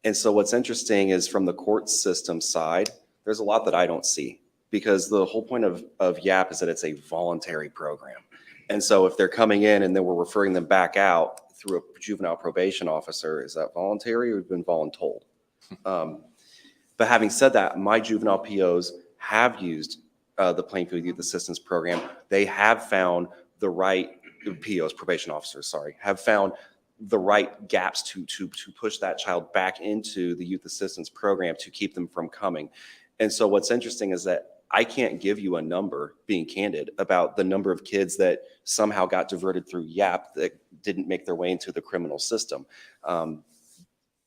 And so what's interesting is from the court system side, there's a lot that I don't see, because the whole point of YAP is that it's a voluntary program. And so if they're coming in and then we're referring them back out through a juvenile probation officer, is that voluntary or have been voluntold? But having said that, my juvenile POs have used the Plainfield Youth Assistance Program. They have found the right POs, probation officers, sorry, have found the right gaps to push that child back into the youth assistance program to keep them from coming. And so what's interesting is that I can't give you a number, being candid, about the number of kids that somehow got diverted through YAP that didn't make their way into the criminal system.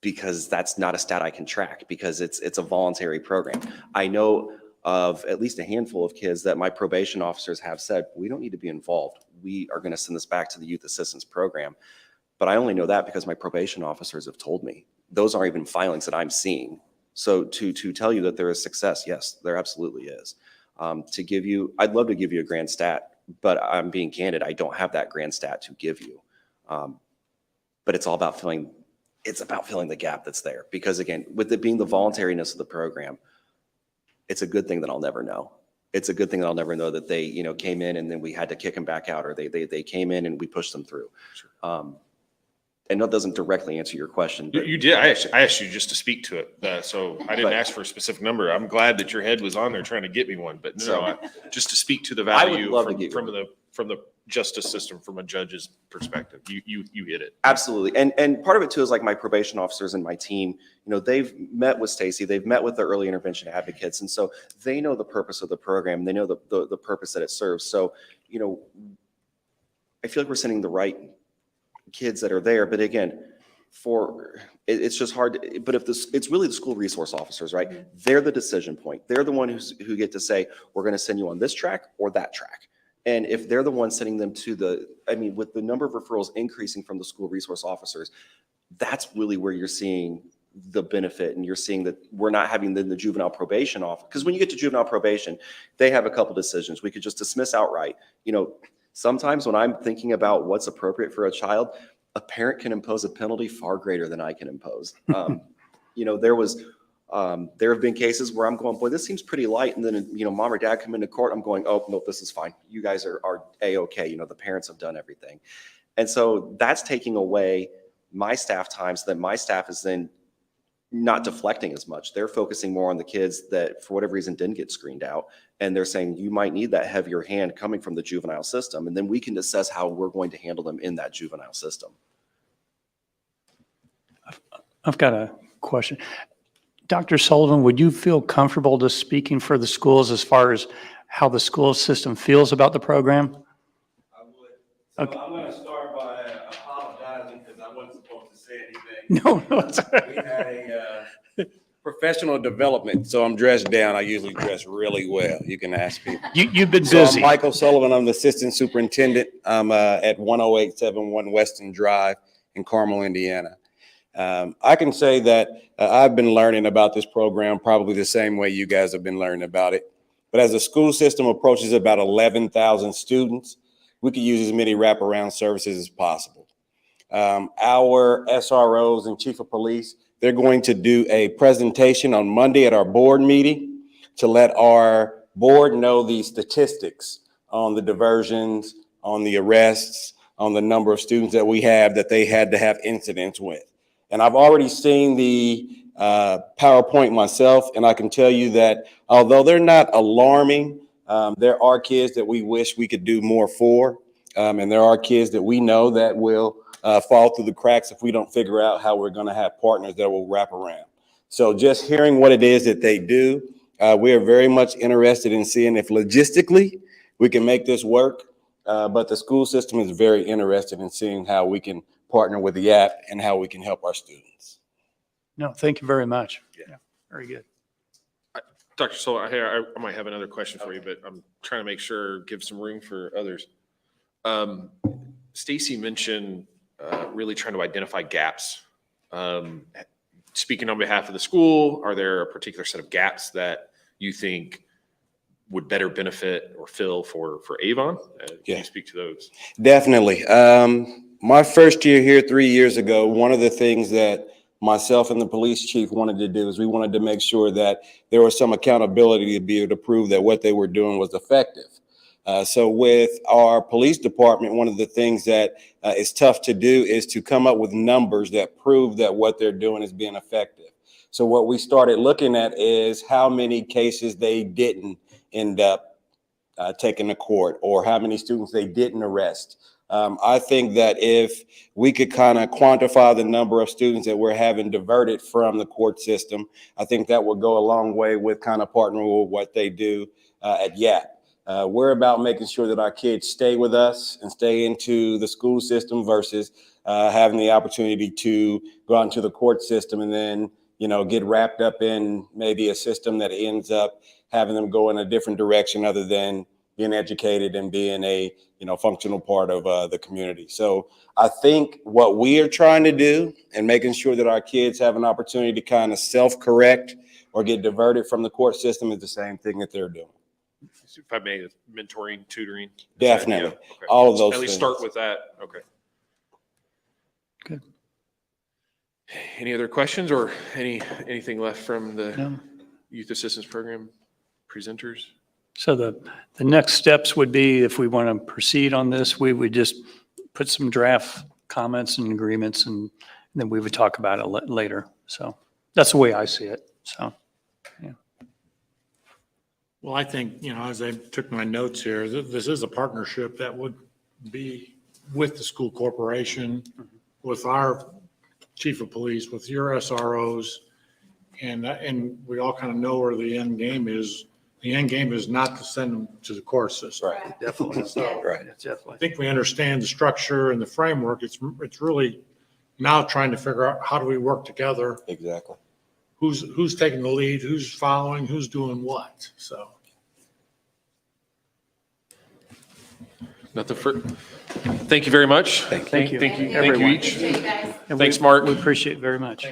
Because that's not a stat I can track, because it's a voluntary program. I know of at least a handful of kids that my probation officers have said, we don't need to be involved. We are going to send this back to the youth assistance program. But I only know that because my probation officers have told me. Those aren't even filings that I'm seeing. So to tell you that there is success, yes, there absolutely is. I'd love to give you a grand stat, but I'm being candid. I don't have that grand stat to give you. But it's all about filling the gap that's there. Because again, with it being the voluntariness of the program, it's a good thing that I'll never know. It's a good thing that I'll never know that they, came in and then we had to kick them back out, or they came in and we pushed them through. And that doesn't directly answer your question. But You did. I asked you just to speak to it. So I didn't ask for a specific number. I'm glad that your head was on there trying to get me one, but just to speak to the I would value love to get from the justice system, from a judge's perspective. You hit it. Absolutely. And part of it too is like my probation officers and my team, they've met with Stacy, they've met with the early intervention advocates. And so they know the purpose of the program. They know the purpose that it serves. So, I feel like we're sending the right kids that are there. But again, it's just hard. But it's really the school resource officers, right? They're the decision point. They're the one who get to say, we're going to send you on this track or that track. And if they're the ones sending them to with the number of referrals increasing from the school resource officers, that's really where you're seeing the benefit. And you're seeing that we're not having the juvenile probation office. Because when you get to juvenile probation, they have a couple decisions. We could just dismiss outright. Sometimes when I'm thinking about what's appropriate for a child, a parent can impose a penalty far greater than I can impose. There have been cases where I'm going, boy, this seems pretty light. And then, mom or dad come into court. I'm going, oh, no, this is fine. You guys are A-okay. The parents have done everything. And so that's taking away my staff time so that my staff is then not deflecting as much. They're focusing more on the kids that for whatever reason didn't get screened out. And they're saying you might need that heavier hand coming from the juvenile system. And then we can assess how we're going to handle them in that juvenile system. I've got a question. Dr. Sullivan, would you feel comfortable just speaking for the schools as far as how the school system feels about the program? I would. So Okay. I'm going to start by apologizing because I wasn't supposed to say anything. No, it's all right. We had a professional development, so I'm dressed down. I usually dress really well. You can ask people. You've been So busy. I'm Michael Sullivan. I'm the assistant superintendent. I'm at 10871 Weston Drive in Carmel, Indiana. I can say that I've been learning about this program probably the same way you guys have been learning about it. But as the school system approaches about 11,000 students, we could use as many wraparound services as possible. Our SROs and chief of police, they're going to do a presentation on Monday at our board meeting to let our board know the statistics on the diversions, on the arrests, on the number of students that we have that they had to have incidents with. And I've already seen the PowerPoint myself, and I can tell you that although they're not alarming, there are kids that we wish we could do more for, and there are kids that we know that will fall through the cracks if we don't figure out how we're going to have partners that will wrap around. So just hearing what it is that they do, we are very much interested in seeing if logistically we can make this work, but the school system is very interested in seeing how we can partner with the app and how we can help our students. No, thank you very much. Yeah, very good. Dr. Sola, I might have another question for you, but I'm trying to make sure, give some room for others. Stacy mentioned really trying to identify gaps. Speaking on behalf of the school, are there a particular set of gaps that you think would better benefit or fill for Avon? Can you speak to those? Definitely. My first year here 3 years ago, one of the things that myself and the police chief wanted to do is we wanted to make sure that there was some accountability to be able to prove that what they were doing was effective. So with our police department, one of the things that is tough to do is to come up with numbers that prove that what they're doing is being effective. So what we started looking at is how many cases they didn't end up taking to court, or how many students they didn't arrest. I think that if we could kind of quantify the number of students that we're having diverted from the court system, I think that would go a long way with kind of partnering with what they do at YAP. We're about making sure that our kids stay with us and stay into the school system versus having the opportunity to go out into the court system and then, get wrapped up in maybe a system that ends up having them go in a different direction other than being educated and being a functional part of the community. So I think what we are trying to do and making sure that our kids have an opportunity to kind of self-correct or get diverted from the court system is the same thing that they're doing. If I may, mentoring, tutoring. Definitely. Okay. All of those At least things. start with that. Okay. Good. Any other questions or anything left from the Youth Assistance Program? presenters? So the next steps would be, if we want to proceed on this, we would just put some draft comments and agreements, and then we would talk about it later. So that's the way I see it, so. Well, I think, as I took my notes here, this is a partnership that would be with the school corporation, with our chief of police, with your SROs, and we all kind of know where the end game is. The end game is not to send them to the court system. Right. Definitely. So Right. I Definitely. think we understand the structure and the framework. It's really now trying to figure out, how do we work together? Exactly. Who's taking the lead, who's following, who's doing what, so. Nothing for, thank you very much. Thank you. Thank you. Thank you Everyone. each. And Thanks, we- Mark. We appreciate it very much.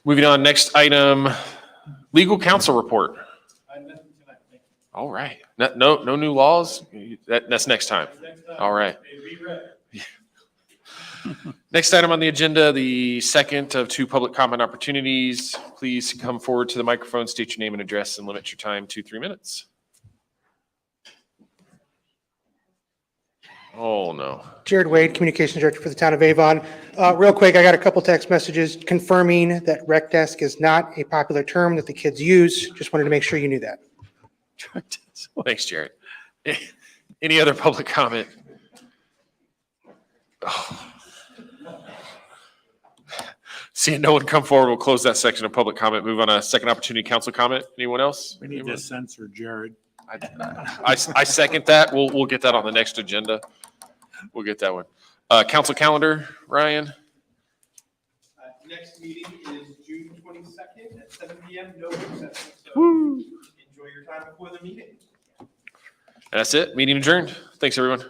Moving on, next item, legal counsel report. All right. No new laws? That's next time. All right. Next item on the agenda, the second of 2 public comment opportunities. Please come forward to the microphone, state your name and address, and limit your time to 3 minutes. Oh, no. Jared Wade, Communications Director for the Town of Avon. Real quick, I got a couple text messages confirming that rec desk is not a popular term that the kids use. Just wanted to make sure you knew that. Thanks, Jared. Any other public comment? Oh. Seeing no one come forward, we'll close that section of public comment. Move on to second opportunity council comment. Anyone else? We need to censor Jared. I second that. We'll get that on the next agenda. We'll get that one. Council calendar, Ryan. Next meeting is June 22nd at 7 PM. No work session. So enjoy your time before the meeting. That's it. Meeting adjourned. Thanks, everyone.